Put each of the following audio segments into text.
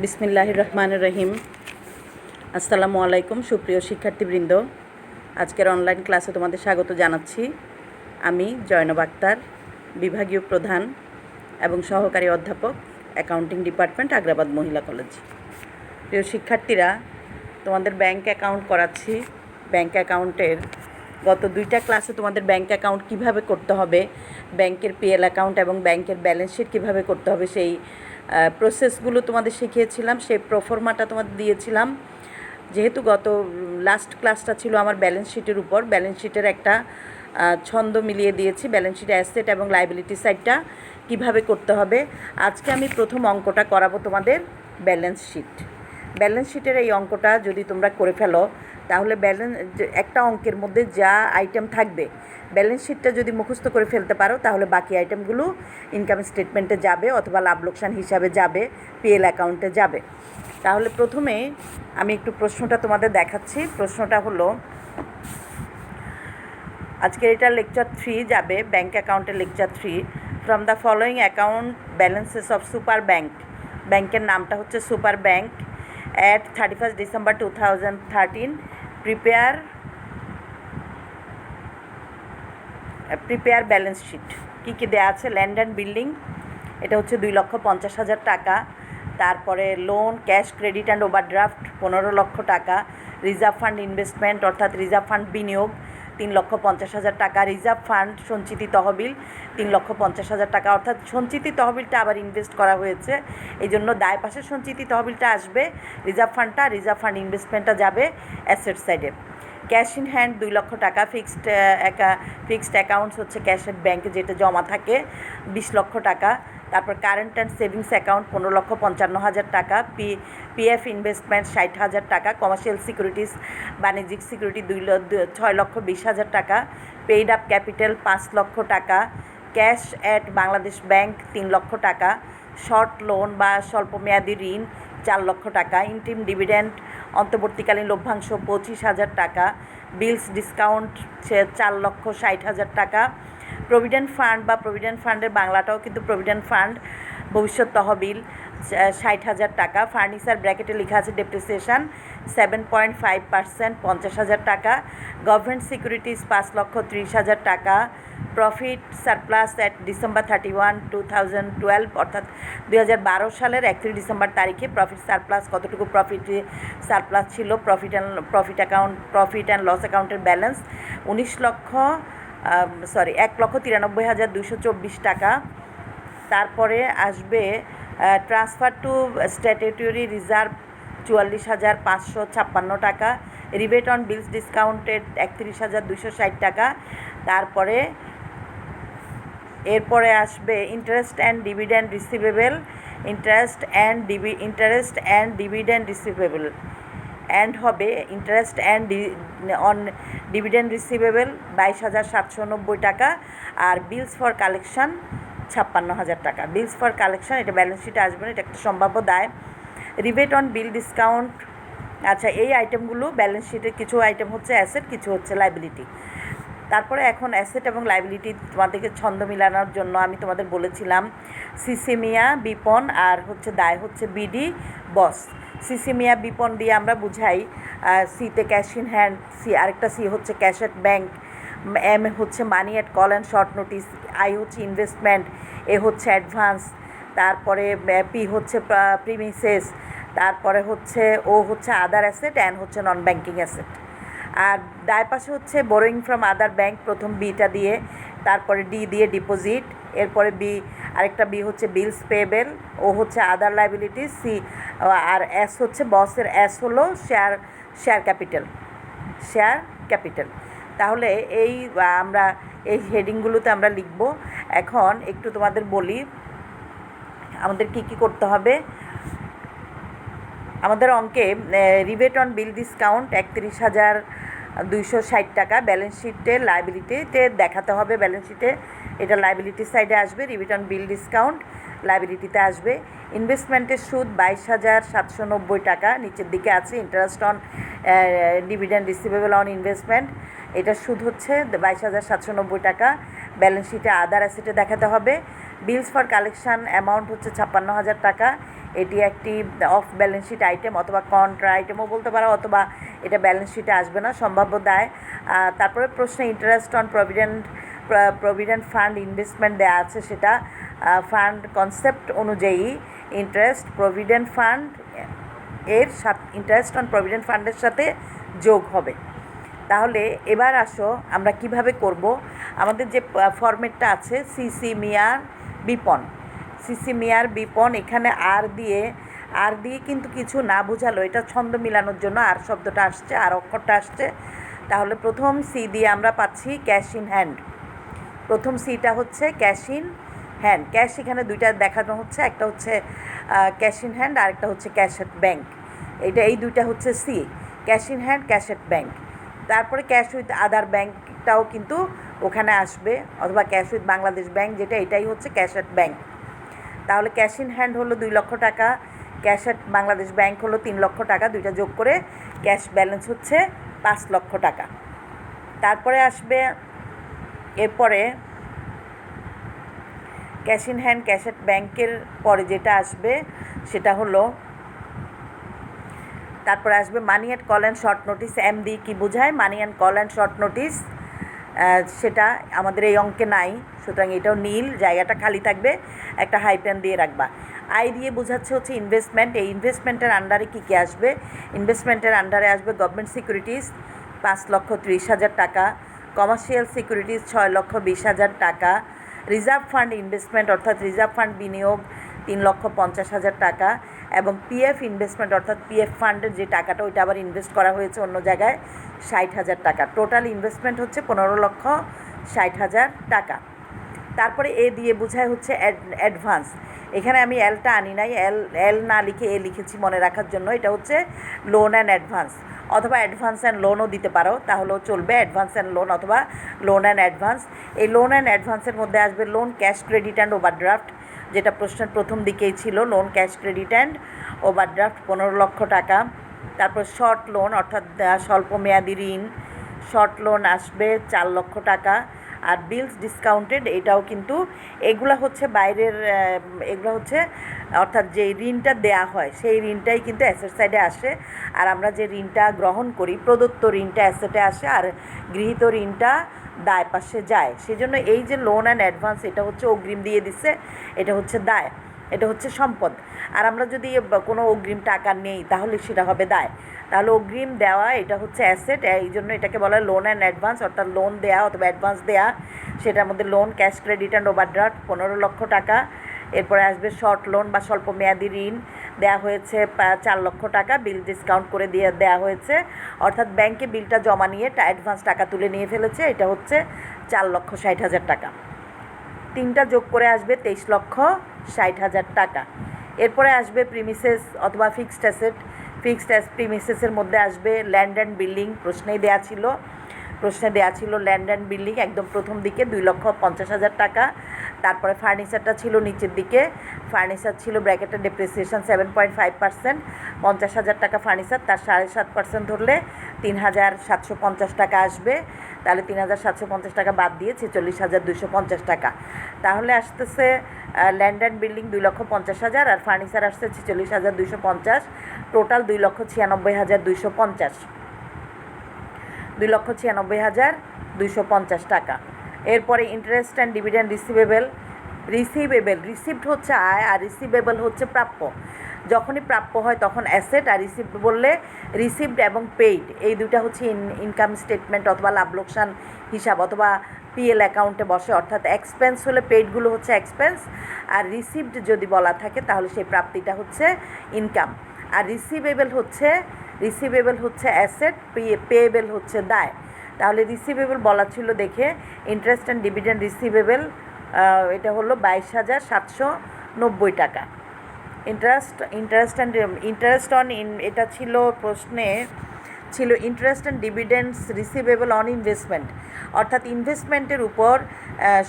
বিসমিল্লাহির রহমানির রহিম। আসসালামু আলাইকুম সুপ্রিয় শিক্ষার্থীবৃন্দ, আজকের অনলাইন ক্লাসে তোমাদের স্বাগত জানাচ্ছি। আমি জয়নব আক্তার, বিভাগীয় প্রধান এবং সহকারী অধ্যাপক, অ্যাকাউন্টিং ডিপার্টমেন্ট, আগ্রাবাদ মহিলা কলেজ। প্রিয় শিক্ষার্থীরা, তোমাদের ব্যাংক অ্যাকাউন্ট করাচ্ছি। ব্যাংক অ্যাকাউন্টের গত 2টা ক্লাসে তোমাদের ব্যাংক অ্যাকাউন্ট কীভাবে করতে হবে, ব্যাংকের পিএল অ্যাকাউন্ট এবং ব্যাংকের ব্যালেন্স শিট কীভাবে করতে হবে সেই প্রসেসগুলো তোমাদের শিখিয়েছিলাম। সেই প্রোফর্মাটা তোমাদের দিয়েছিলাম। যেহেতু গত লাস্ট ক্লাসটা ছিল আমার ব্যালেন্স শিটের উপর, ব্যালেন্স শিটের একটা ছন্দ মিলিয়ে দিয়েছি। ব্যালেন্স শিট অ্যাসেট এবং লাইবিলিটি সাইডটা কীভাবে করতে হবে। আজকে আমি প্রথম অঙ্কটা করাবো তোমাদের ব্যালেন্স শিট। ব্যালেন্স শিটের এই অঙ্কটা যদি তোমরা করে ফেলো, তাহলে একটা অঙ্কের মধ্যে যা আইটেম থাকবে, ব্যালেন্স শিটটা যদি মুখস্থ করে ফেলতে পারো, তাহলে বাকি আইটেমগুলো ইনকাম স্টেটমেন্টে যাবে অথবা লাভ লোকসান হিসাবে যাবে, পিএল অ্যাকাউন্টে যাবে। তাহলে প্রথমে আমি একটু প্রশ্নটা তোমাদের দেখাচ্ছি। প্রশ্নটা হলো, আজকের এটা লেকচার 3 যাবে, ব্যাঙ্ক অ্যাকাউন্টের lecture 3। From the following account balances of super bank, ব্যাংকের নামটা হচ্ছে super bank, at 31st December 2013, prepare balance sheet. কী কী দেওয়া আছে? ল্যান্ড অ্যান্ড বিল্ডিং, এটা হচ্ছে 2,50,000 টাকা। তারপরে loan, cash, credit and overdraft 15 লক্ষ টাকা। রিজার্ভ ফান্ড ইনভেস্টমেন্ট অর্থাৎ রিজার্ভ ফান্ড বিনিয়োগ 3,50,000 টাকা। রিজার্ভ ফান্ড সঞ্চিতি তহবিল 3,50,000 টাকা, অর্থাৎ সঞ্চিতি তহবিলটা আবার ইনভেস্ট করা হয়েছে, এই জন্য দায় পাশে সঞ্চিতি তহবিলটা আসবে, রিজার্ভ ফান্ড ইনভেস্টমেন্টটা যাবে অ্যাসেট সাইডে। ক্যাশ ইন হ্যান্ড 2 লক্ষ টাকা। ফিক্সড অ্যাকাউন্টস হচ্ছে ক্যাশের ব্যাঙ্কে যেটা জমা থাকে 20 লক্ষ টাকা। তারপর কারেন্ট অ্যান্ড সেভিংস অ্যাকাউন্ট 15,55,000 টাকা। পিএফ ইনভেস্টমেন্ট 60,000 টাকা। কমার্শিয়াল সিকিউরিটিস, বাণিজ্যিক সিকিউরিটি 6,20,000 টাকা। পেইড আপ ক্যাপিটাল 5 লক্ষ টাকা। ক্যাশ অ্যাট বাংলাদেশ ব্যাংক 3 লক্ষ টাকা। শর্ট লোন বা স্বল্পমেয়াদী ঋণ 4 লক্ষ টাকা। ইন্টিম ডিভিডেন্ড অন্তর্বর্তীকালীন লভ্যাংশ 25,000 টাকা। বিলস ডিসকাউন্ট 4,60,000 টাকা। প্রভিডেন্ট ফান্ড বা প্রভিডেন্ট ফান্ডের বাংলাটাও কিন্তু প্রভিডেন্ট ফান্ড, ভবিষ্যৎ তহবিল 60,000 টাকা। ফার্নিচার ব্র্যাকেটে লেখা আছে ডেপ্রিসিয়েশন 7.5%, 50,000 টাকা। গভর্নমেন্ট সিকিউরিটিস 5,30,000 টাকা। প্রফিট সারপ্লাস অ্যাট December 31, 2012, অর্থাৎ 2012 সালের 31 ডিসেম্বর তারিখে প্রফিট সারপ্লাস কতটুকু প্রফিট সারপ্লাস ছিল। প্রফিট অ্যান্ড লস অ্যাকাউন্টের ব্যালেন্স 1,93,224 টাকা। তারপরে আসবে ট্রান্সফার টু স্ট্যাটিউটরি রিজার্ভ 44,556 টাকা। রিবেট অন বিলস ডিসকাউন্টেড 31,260 টাকা। তারপরে এরপরে আসবে interest and dividend receivable, interest and dividend receivable and হবে interest and on dividend receivable 22,790 টাকা। আর বিলস ফর কালেকশন 56,000 টাকা। বিলস ফর কালেকশন এটা ব্যালেন্স শিটে আসবে না, এটা একটা সম্ভাব্য দায়। রিবেট অন বিল ডিসকাউন্ট, আচ্ছা এই আইটেমগুলো ব্যালেন্স শিটের কিছু আইটেম হচ্ছে অ্যাসেট, কিছু হচ্ছে লাইবিলিটি। তারপরে এখন অ্যাসেট এবং লাইবিলিটি তোমাদেরকে ছন্দ মিলানোর জন্য আমি তোমাদের বলেছিলাম সিসিমিয়া, বিপন আর হচ্ছে দায় হচ্ছে বিডি বস। সিসিমিয়া বিপন দিয়ে আমরা বুঝাই, সিতে ক্যাশ ইন হ্যান্ড, আরেকটা সি হচ্ছে ক্যাশ অ্যাট ব্যাঙ্ক, এম হচ্ছে মানি at call and short notice, I হচ্ছে ইনভেস্টমেন্ট, এ হচ্ছে অ্যাডভান্স, তারপরে পি হচ্ছে প্রিমিসেস, তারপরে হচ্ছে ও হচ্ছে আদার অ্যাসেট, অ্যান্ড হচ্ছে নন ব্যাঙ্কিং অ্যাসেট। আর দায় পাশে হচ্ছে বোরোয়িং ফ্রম আদার ব্যাঙ্ক, প্রথম বিটা দিয়ে, তারপরে ডি দিয়ে ডিপোজিট, এরপরে আরেকটা বি হচ্ছে বিলস পেয়েবেল, ও হচ্ছে আদার লাইবিলিটি, সি আর এস হচ্ছে বসের এস হলো শেয়ার ক্যাপিটাল। তাহলে আমরা এই হেডিংগুলোতে আমরা লিখব। এখন একটু তোমাদের বলি আমাদের কি করতে হবে। আমাদের অঙ্কে রিবেট অন বিল ডিসকাউন্ট 31,260 টাকা ব্যালেন্স শিটে লাইবিলিটিতে দেখাতে হবে। ব্যালেন্স শিটে এটা লাইবিলিটি সাইডে আসবে। রিবেট অন বিল ডিসকাউন্ট লাইবিলিটিতে আসবে। ইনভেস্টমেন্টের সুদ 22,790 টাকা, নিচের দিকে আছে। Interest on dividend receivable on investment, এটার সুদ হচ্ছে 22,790 টাকা। ব্যালেন্স শিটে আদার অ্যাসেটে দেখাতে হবে। বিলস ফর কালেকশন অ্যামাউন্ট হচ্ছে 56,000 টাকা। এটি একটি অফ ব্যালেন্স শিট আইটেম অথবা কন্ট্রা আইটেমও বলতে পারো, অথবা এটা ব্যালেন্স শিটে আসবে না, সম্ভাব্য দায়। তারপরে প্রশ্নে interest on provident fund investment দেওয়া আছে, সেটা ফান্ড কনসেপ্ট অনুযায়ী ইন্টারেস্ট প্রভিডেন্ট ফান্ড এর সাথে ইন্টারেস্ট অন প্রভিডেন্ট ফান্ডের সাথে যোগ হবে। তাহলে এবার আসো আমরা কিভাবে করব। আমাদের যে ফরম্যাটটা আছে সিসি মিয়ার বিপন, সিসি মিয়ার বিপন, এখানে আর দিয়ে কিন্তু কিছু না বোঝালো, এটা ছন্দ মিলানোর জন্য আর শব্দটা আসছে, আর অক্ষরটা আসছে। তাহলে প্রথম সি দিয়ে আমরা পাচ্ছি ক্যাশ ইন হ্যান্ড। প্রথম সিটা হচ্ছে ক্যাশ ইন হ্যান্ড। ক্যাশ এখানে দুইটা দেখানো হচ্ছে, একটা হচ্ছে ক্যাশ ইন হ্যান্ড আর একটা হচ্ছে ক্যাশ এট ব্যাঙ্ক। এই দুইটা হচ্ছে সি, cash in hand, cash at bank. তারপরে ক্যাশ উইথ আদার ব্যাঙ্কটাও কিন্তু ওখানে আসবে, অথবা ক্যাশ উইথ বাংলাদেশ ব্যাঙ্ক, যেটা এটাই হচ্ছে ক্যাশ এট ব্যাঙ্ক। তাহলে ক্যাশ ইন হ্যান্ড হলো 2 লক্ষ টাকা, ক্যাশ এট বাংলাদেশ ব্যাঙ্ক হলো 3 লক্ষ টাকা, দুইটা যোগ করে ক্যাশ ব্যালেন্স হচ্ছে 5 লক্ষ টাকা। তারপরে আসবে এরপরে ক্যাশ ইন হ্যান্ড, ক্যাশ এট ব্যাঙ্কের পরে যেটা আসবে সেটা হলো, তারপরে আসবে মানি at call and short notice. MD কি বোঝায়? মানি and call and short notice, সেটা আমাদের এই অঙ্কে নাই, সুতরাং এটাও নীল, জায়গাটা খালি থাকবে, একটা হাইপেন দিয়ে রাখবা। আই দিয়ে বোঝাচ্ছে হচ্ছে ইনভেস্টমেন্ট। এই ইনভেস্টমেন্টের আন্ডারে কী কী আসবে? ইনভেস্টমেন্টের আন্ডারে আসবে গভর্নমেন্ট সিকিউরিটিজ 5,30,000 টাকা, কমার্শিয়াল সিকিউরিটিজ 6,20,000 টাকা, রিজার্ভ ফান্ড ইনভেস্টমেন্ট অর্থাৎ রিজার্ভ ফান্ড বিনিয়োগ 3,50,000 টাকা, এবং পিএফ ইনভেস্টমেন্ট অর্থাৎ পিএফ ফান্ডের যে টাকাটা ওইটা আবার ইনভেস্ট করা হয়েছে অন্য জায়গায় 60,000 টাকা। টোটাল ইনভেস্টমেন্ট হচ্ছে 15,60,000 টাকা। তারপরে এ দিয়ে বোঝায় হচ্ছে অ্যাডভান্স। এখানে আমি এলটা আনি নাই, এল না লিখে এ লিখেছি মনে রাখার জন্য। এটা হচ্ছে লোন অ্যান্ড অ্যাডভান্স, অথবা অ্যাডভান্স অ্যান্ড লোনও দিতে পারো, তাহলেও চলবে। অ্যাডভান্স অ্যান্ড লোন অথবা লোন অ্যান্ড অ্যাডভান্স। এই লোন অ্যান্ড অ্যাডভান্সের মধ্যে আসবে loan, cash credit and overdraft, যেটা প্রশ্নের প্রথম দিকেই ছিল। Loan, cash credit and overdraft 15 লক্ষ টাকা। তারপর শর্ট লোন অর্থাৎ স্বল্প মেয়াদি ঋণ, শর্ট লোন আসবে 4 লক্ষ টাকা। আর বিলস ডিসকাউন্টেড, এটাও কিন্তু এগুলো হচ্ছে বাইরের, এগুলো হচ্ছে অর্থাৎ যে ঋণটা দেয়া হয় সেই ঋণটাই কিন্তু অ্যাসেট সাইডে আসে, আর আমরা যে ঋণটা গ্রহণ করি প্রদত্ত ঋণটা অ্যাসেটে আসে, আর গৃহীত ঋণটা দায় পাশে যায়। সেজন্য এই যে লোন অ্যান্ড অ্যাডভান্স, এটা হচ্ছে অগ্রিম দিয়ে দিচ্ছে, এটা হচ্ছে দায়, এটা হচ্ছে সম্পদ। আর আমরা যদি কোনো অগ্রিম টাকা নেই তাহলে সেটা হবে দায়। তাহলে অগ্রিম দেওয়া এটা হচ্ছে অ্যাসেট, এই জন্য এটাকে বলা হয় লোন অ্যান্ড অ্যাডভান্স, অর্থাৎ লোন দেওয়া অথবা অ্যাডভান্স দেওয়া। সেটার মধ্যে loan, cash credit and overdraft 15 লক্ষ টাকা। এরপরে আসবে শর্ট লোন বা স্বল্প মেয়াদি ঋণ, দেওয়া হয়েছে 4 লক্ষ টাকা, বিল ডিসকাউন্ট করে দেওয়া হয়েছে, অর্থাৎ ব্যাংকে বিলটা জমা নিয়ে অ্যাডভান্স টাকা তুলে নিয়ে ফেলেছে, এটা হচ্ছে 4,60,000 টাকা। তিনটা যোগ করে আসবে 23,60,000 টাকা। এরপরে আসবে প্রিমিসেস অথবা ফিক্সড অ্যাসেট। প্রিমিসেসের মধ্যে আসবে ল্যান্ড অ্যান্ড বিল্ডিং, প্রশ্নে দেওয়া ছিল ল্যান্ড অ্যান্ড বিল্ডিং একদম প্রথম দিকে 2,50,000 টাকা। তারপরে ফার্নিচারটা ছিল নিচের দিকে, ফার্নিচার ছিল ব্র্যাকেটের ডেপ্রিসিয়েশন 7.5%, 50,000 টাকা ফার্নিচার, তার 7.5% ধরলে 3,750 টাকা আসবে। তাহলে 3,750 টাকা বাদ দিয়ে 46,250 টাকা। তাহলে আসতেছে ল্যান্ড অ্যান্ড বিল্ডিং 2,50,000 আর ফার্নিচার আসছে 46,250, টোটাল 2,96,250, 2,96,250 টাকা। এরপরে ইন্টারেস্ট অ্যান্ড ডিভিডেন্ড রিসিভড হচ্ছে আয়, আর রিসিভেবল হচ্ছে প্রাপ্য। যখনই প্রাপ্য হয় তখন অ্যাসেট, আর রিসিভড বললে রিসিভড এবং পেইড, এই দুইটা হচ্ছে ইনকাম স্টেটমেন্ট অথবা লাভ লোকসান হিসাব অথবা পিএল অ্যাকাউন্টে বসে। অর্থাৎ এক্সপেন্স হলে পেইডগুলো হচ্ছে এক্সপেন্স, আর রিসিভড যদি বলা থাকে তাহলে সেই প্রাপ্তিটা হচ্ছে ইনকাম। আর রিসিভেবল হচ্ছে অ্যাসেট, পেয়েবল হচ্ছে দায়। তাহলে রিসিভেবল বলা ছিল দেখে ইন্টারেস্ট অ্যান্ড ডিভিডেন্ড রিসিভেবল, এটা হলো 22,790 টাকা। ইন্টারেস্ট অন এটা ছিল প্রশ্নে, ছিল interest and ডিভিডেন্ডস receivable on investment, অর্থাৎ ইনভেস্টমেন্টের উপর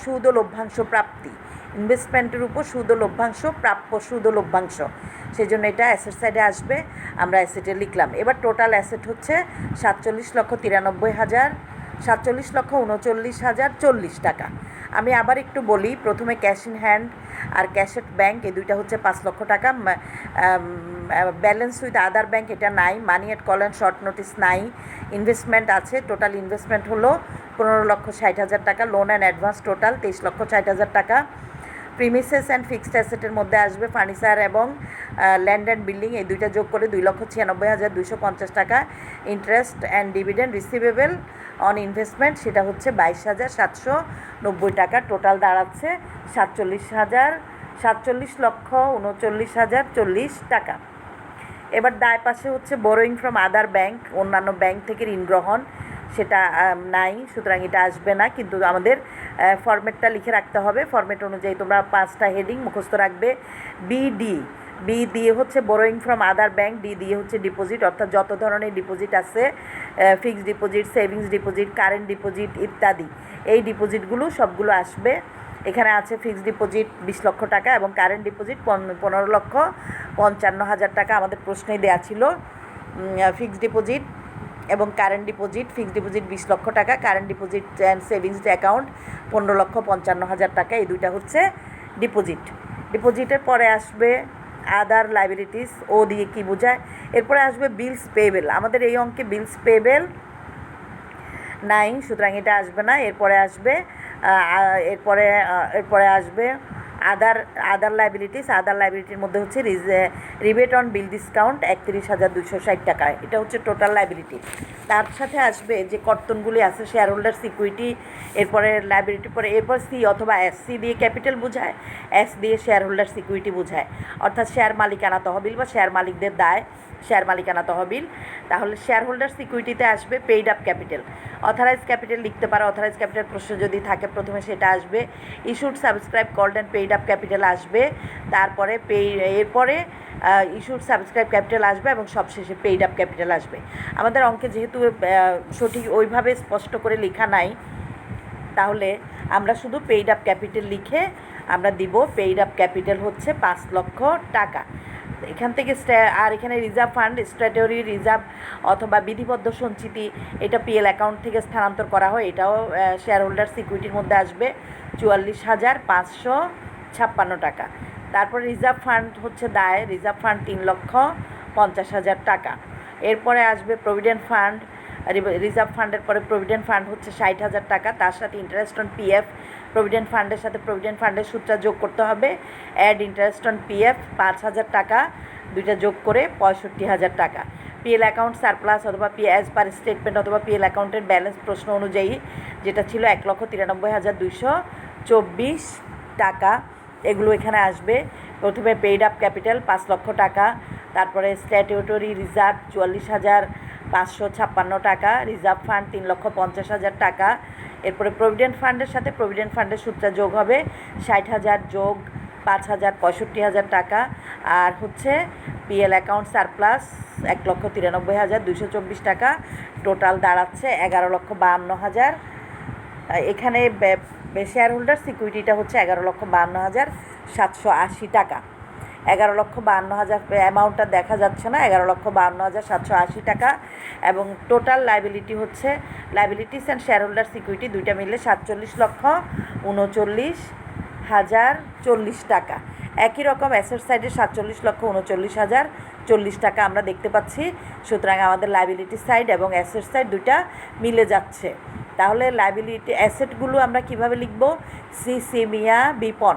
সুদ ও লভ্যাংশ প্রাপ্তি। ইনভেস্টমেন্টের উপর সুদ ও লভ্যাংশ, প্রাপ্য সুদ ও লভ্যাংশ, সেই জন্য এটা অ্যাসেট সাইডে আসবে, আমরা অ্যাসেটে লিখলাম। এবার টোটাল অ্যাসেট হচ্ছে 47,93,039,040 টাকা। আমি আবার একটু বলি, প্রথমে ক্যাশ ইন হ্যান্ড আর ক্যাশ এট ব্যাঙ্ক এই দুইটা হচ্ছে 5 লক্ষ টাকা। ব্যালেন্স উইথ আদার ব্যাঙ্ক এটা নাই, মানি এট কল অ্যান্ড শর্ট নোটিস নাই। ইনভেস্টমেন্ট আছে, টোটাল ইনভেস্টমেন্ট হলো 15,60,000 টাকা। লোন অ্যান্ড অ্যাডভান্স টোটাল 23,60,000 টাকা। প্রিমিসেস অ্যান্ড ফিক্সড অ্যাসেটের মধ্যে আসবে ফার্নিচার এবং ল্যান্ড অ্যান্ড বিল্ডিং, এই দুইটা যোগ করে 2,96,250 টাকা। Interest and dividend receivable on investment সেটা হচ্ছে 22,790 টাকা। টোটাল দাঁড়াচ্ছে 47,39,040 টাকা। এবার দায় পাশে হচ্ছে বোরোয়িং ফ্রম আদার ব্যাংক, অন্যান্য ব্যাংক থেকে ঋণ গ্রহণ, সেটা নাই, সুতরাং এটা আসবে না। কিন্তু আমাদের ফরম্যাটটা লিখে রাখতে হবে, ফরম্যাট অনুযায়ী তোমরা 5টা হেডিং মুখস্থ রাখবে। বি দিয়ে হচ্ছে borrowing from other bank, D দিয়ে হচ্ছে ডিপোজিট, অর্থাৎ যত ধরনের ডিপোজিট আছে, fixed deposit, savings deposit, current deposit ইত্যাদি, এই ডিপোজিটগুলো সবগুলো আসবে। এখানে আছে ফিক্সড ডিপোজিট 20 লক্ষ টাকা এবং কারেন্ট ডিপোজিট 15,55,000 টাকা। আমাদের প্রশ্নেই দেওয়া ছিল ফিক্সড ডিপোজিট এবং কারেন্ট ডিপোজিট। ফিক্সড ডিপোজিট 20 লক্ষ টাকা, current deposit and savings account 15,55,000 টাকা, এই দুইটা হচ্ছে ডিপোজিট। ডিপোজিটের পরে আসবে আদার লাইবিলিটিস, ও দিয়ে কি বোঝায়। এরপরে আসবে বিলস পেয়েবেল, আমাদের এই অঙ্কে বিলস পেয়েবেল নাই, সুতরাং এটা আসবে না। এরপরে আসবে আদার লাইবিলিটিস। আদার লাইবিলিটির মধ্যে হচ্ছে রিবেট অন বিল ডিসকাউন্ট 31,260 টাকা, এটা হচ্ছে টোটাল লাইবিলিটি। তার সাথে আসবে যে কর্তনগুলি আছে, শেয়ার হোল্ডার সিকিউরিটি, এরপরে লাইবিলিটির পরে এরপর সি অথবা এস, সি দিয়ে ক্যাপিটাল বোঝায়, এস দিয়ে শেয়ার হোল্ডার সিকিউরিটি বোঝায়, অর্থাৎ শেয়ার মালিকানা তহবিল বা শেয়ার মালিকদের দায়, শেয়ার মালিকানা তহবিল। তাহলে শেয়ার হোল্ডার সিকিউরিটিতে আসবে paid up capital. Authorize capital লিখতে পারো, অথরাইজ ক্যাপিটাল প্রশ্ন যদি থাকে প্রথমে সেটা আসবে। Issued subscribe called and paid up capital আসবে, তারপরে এরপরে ইস্যুড সাবস্ক্রাইব ক্যাপিটাল আসবে এবং সবশেষে পেইড আপ ক্যাপিটাল আসবে। আমাদের অঙ্কে যেহেতু সঠিক ওইভাবে স্পষ্ট করে লেখা নাই, তাহলে আমরা শুধু পেইড আপ ক্যাপিটাল লিখে আমরা দিব পেইড আপ ক্যাপিটাল হচ্ছে 5 লক্ষ টাকা। এখান থেকে আর এখানে রিজার্ভ ফান্ড, স্ট্যাটুটরি রিজার্ভ অথবা বিধিবদ্ধ সঞ্চিতি, এটা পিএল অ্যাকাউন্ট থেকে স্থানান্তর করা হয়, এটাও শেয়ার হোল্ডার সিকিউরিটির মধ্যে আসবে 44,556 টাকা। তারপর রিজার্ভ ফান্ড হচ্ছে দায়, রিজার্ভ ফান্ড 3,50,000 টাকা। এরপরে আসবে প্রভিডেন্ট ফান্ড, রিজার্ভ ফান্ডের পরে প্রভিডেন্ট ফান্ড হচ্ছে 60,000 টাকা, তার সাথে ইন্টারেস্ট অন পিএফ, প্রভিডেন্ট ফান্ডের সাথে প্রভিডেন্ট ফান্ডের সূত্র যোগ করতে হবে, অ্যাড ইন্টারেস্ট অন পিএফ 5,000 টাকা, দুইটা যোগ করে 65,000 টাকা। পিএল অ্যাকাউন্ট সারপ্লাস অথবা অ্যাজ পার স্টেটমেন্ট অথবা পিএল অ্যাকাউন্টের ব্যালেন্স প্রশ্ন অনুযায়ী যেটা ছিল 1,93,224 টাকা, এগুলো এখানে আসবে। প্রথমে পেইড আপ ক্যাপিটাল 5 লক্ষ টাকা, তারপরে স্ট্যাটিউটরি রিজার্ভ 44,556 টাকা, রিজার্ভ ফান্ড 3,50,000 টাকা। এরপরে প্রভিডেন্ট ফান্ডের সাথে প্রভিডেন্ট ফান্ডের সূত্র যোগ হবে 60,000 যোগ 5,000 65,000 টাকা, আর হচ্ছে পিএল অ্যাকাউন্ট সারপ্লাস 1,93,224 টাকা। টোটাল দাঁড়াচ্ছে 11,52,000। এখানে শেয়ার হোল্ডার সিকিউরিটিটা হচ্ছে 11,52,780 টাকা। 11,52,000 অ্যামাউন্টটা দেখা যাচ্ছে না, 11,52,780 টাকা। এবং টোটাল লাইবিলিটি হচ্ছে liabilities and share holder security দুইটা মিলে 47,39,040 টাকা। একই রকম অ্যাসেট সাইডে 47,39,040 টাকা আমরা দেখতে পাচ্ছি। সুতরাং আমাদের লাইবিলিটি সাইড এবং অ্যাসেট সাইড দুইটা মিলে যাচ্ছে। তাহলে লাইবিলিটি অ্যাসেটগুলো আমরা কিভাবে লিখব, সি মিয়া বিপন,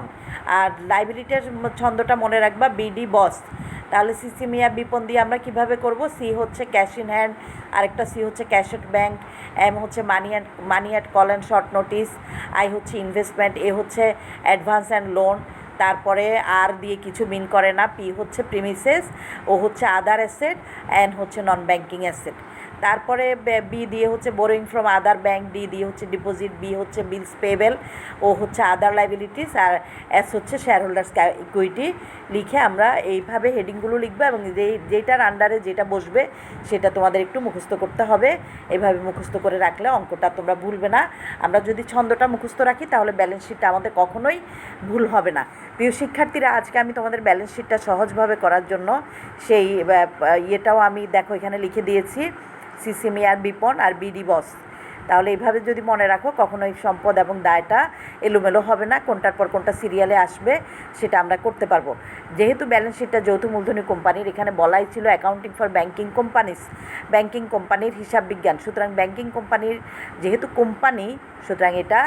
আর লাইবিলিটির ছন্দটা মনে রাখবা বিডি বস। তাহলে সিসি মিয়া বিপন দিয়ে আমরা কিভাবে করব, সি হচ্ছে ক্যাশ ইন হ্যান্ড, আরেকটা সি হচ্ছে ক্যাশ এট ব্যাঙ্ক, এম হচ্ছে মানি at call and short notice, I হচ্ছে ইনভেস্টমেন্ট, এ হচ্ছে অ্যাডভান্স অ্যান্ড লোন, তারপরে আর দিয়ে কিছু মিন করে না, পি হচ্ছে প্রিমিসেস, ও হচ্ছে আদার অ্যাসেট, এন হচ্ছে নন ব্যাঙ্কিং অ্যাসেট। তারপরে বি দিয়ে হচ্ছে boring from other bank, D দিয়ে হচ্ছে ডিপোজিট, বি হচ্ছে বিলস পেবেল, ও হচ্ছে আদার লাইবিলিটিস, আর এস হচ্ছে শেয়ার হোল্ডার্স ইকুইটি লিখে আমরা এইভাবে হেডিংগুলো লিখবো এবং যেটার আন্ডারে যেটা বসবে সেটা তোমাদের একটু মুখস্থ করতে হবে। এইভাবে মুখস্থ করে রাখলে অঙ্কটা তোমরা ভুলবে না। আমরা যদি ছন্দটা মুখস্থ রাখি তাহলে ব্যালেন্স শিটটা আমাদের কখনোই ভুল হবে না। প্রিয় শিক্ষার্থীরা, আজকে আমি তোমাদের ব্যালেন্স শিটটা সহজভাবে করার জন্য সেই ইয়েটাও আমি দেখো এখানে লিখে দিয়েছি, সিসি মিয়ার বিপন আর বিডি বস। তাহলে এইভাবে যদি মনে রাখো কখনোই সম্পদ এবং দায়টা এলোমেলো হবে না, কোনটার পর কোনটা সিরিয়ালে আসবে সেটা আমরা করতে পারবো। যেহেতু ব্যালেন্স শিটটা যৌথ মূলধনী কোম্পানির, এখানে বলাই ছিল accounting for banking companies, banking কোম্পানির হিসাব বিজ্ঞান, সুতরাং ব্যাংকিং কোম্পানির যেহেতু কোম্পানি, সুতরাং এটা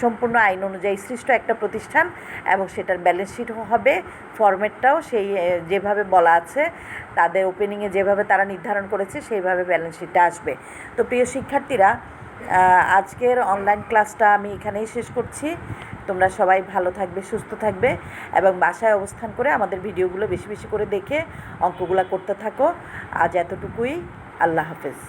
সম্পূর্ণ আইন অনুযায়ী সৃষ্ট একটা প্রতিষ্ঠান এবং সেটার ব্যালেন্স শিট হবে, ফরম্যাটটাও সেই যেভাবে বলা আছে তাদের ওপেনিংয়ে যেভাবে তারা নির্ধারণ করেছে সেইভাবে ব্যালেন্স শিটটা আসবে। তো প্রিয় শিক্ষার্থীরা, আজকের অনলাইন ক্লাসটা আমি এখানেই শেষ করছি। তোমরা সবাই ভালো থাকবে, সুস্থ থাকবে এবং বাসায় অবস্থান করে আমাদের ভিডিওগুলো বেশি বেশি করে দেখে অঙ্কগুলো করতে থাকো। আজ এতটুকুই। আল্লাহ হাফেজ।